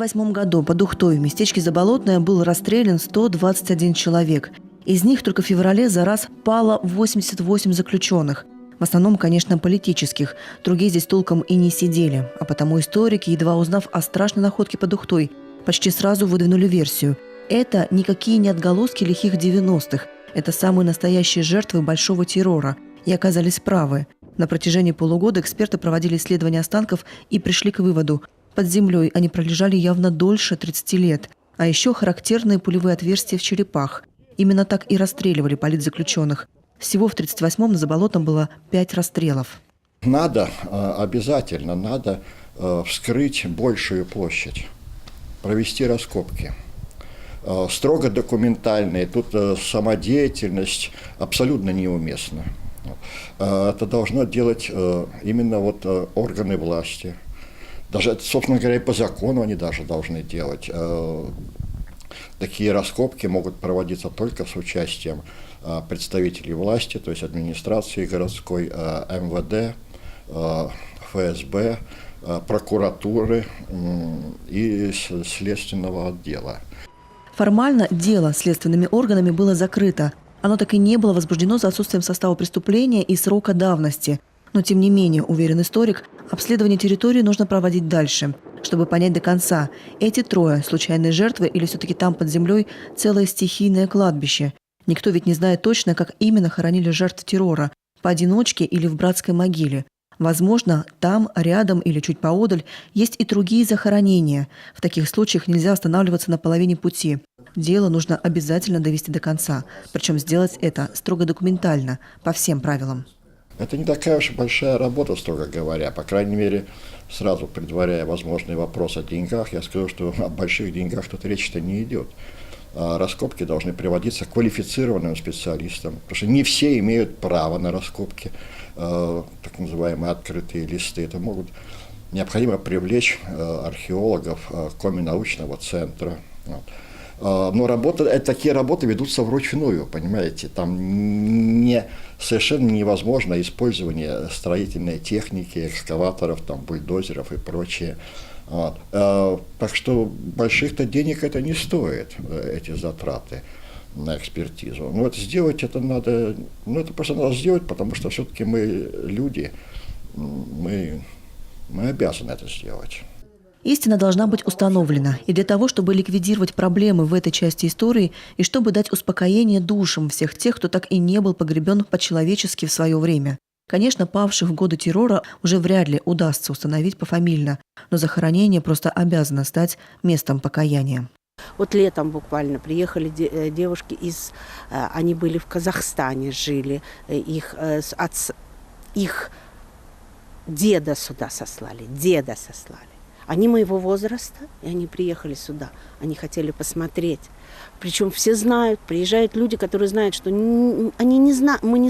1938 году под Ухтой в местечке Заболотное был расстрелян 121 человек. Из них только в феврале за раз пало 88 заключенных. В основном, конечно, политических. Другие здесь толком и не сидели. А потому историки, едва узнав о страшной находке под Ухтой, почти сразу выдвинули версию. Это никакие не отголоски лихих 90-х. Это самые настоящие жертвы большого террора. И оказались правы. На протяжении полугода эксперты проводили исследования останков и пришли к выводу – под землей они пролежали явно дольше 30 лет. А еще характерные пулевые отверстия в черепах. Именно так и расстреливали политзаключенных. Всего в 1938-м на Заболотном было 5 расстрелов. Обязательно надо вскрыть большую площадь, провести раскопки. Строго документальные, тут самодеятельность абсолютно неуместна. Это должно делать именно органы власти. Даже, собственно говоря, и по закону они даже должны делать. Такие раскопки могут проводиться только с участием представителей власти, то есть администрации городской, МВД, ФСБ, прокуратуры и следственного отдела. Формально дело следственными органами было закрыто. Оно так и не было возбуждено за отсутствием состава преступления и срока давности. Но, тем не менее, уверен историк, обследование территории нужно проводить дальше, чтобы понять до конца, эти трое – случайные жертвы или все-таки там под землей целое стихийное кладбище. Никто ведь не знает точно, как именно хоронили жертв террора – поодиночке или в братской могиле. Возможно, там, рядом или чуть поодаль есть и другие захоронения. В таких случаях нельзя останавливаться на половине пути. Дело нужно обязательно довести до конца, причем сделать это строго документально, по всем правилам. Это не такая уж и большая работа, строго говоря. По крайней мере, сразу предваряя возможный вопрос о деньгах, я скажу, что о больших деньгах тут речи-то не идет. Раскопки должны приводиться квалифицированным специалистам, потому что не все имеют право на раскопки, так называемые открытые листы. Это необходимо привлечь археологов Коми-научного центра. Но такие работы ведутся вручную, понимаете, там совершенно невозможно использование строительной техники, экскаваторов, бульдозеров и прочее. Так что больших-то денег это не стоит, эти затраты на экспертизу. Но сделать это надо, это просто надо сделать, потому что все-таки мы люди, мы обязаны это сделать. Истина должна быть установлена. И для того, чтобы ликвидировать проблемы в этой части истории, и чтобы дать успокоение душам всех тех, кто так и не был погребен по-человечески в свое время. Конечно, павших в годы террора уже вряд ли удастся установить пофамильно, но захоронение просто обязано стать местом покаяния. Летом буквально приехали девушки они были в Казахстане, жили, их деда сюда сослали, Они моего возраста, и они приехали сюда. Они хотели посмотреть. Причем все знают, приезжают люди, которые знают, что мы не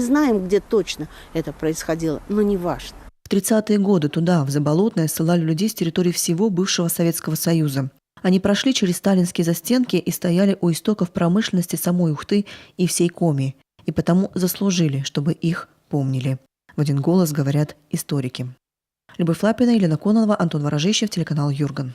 знаем, где точно это происходило, но не важно. В 30-е годы туда, в Заболотное, ссылали людей с территории всего бывшего Советского Союза. Они прошли через сталинские застенки и стояли у истоков промышленности самой Ухты и всей Коми. И потому заслужили, чтобы их помнили. В один голос говорят историки. Любовь Лапина, Елена Кононова, Антон Ворожищев, телеканал Юрган.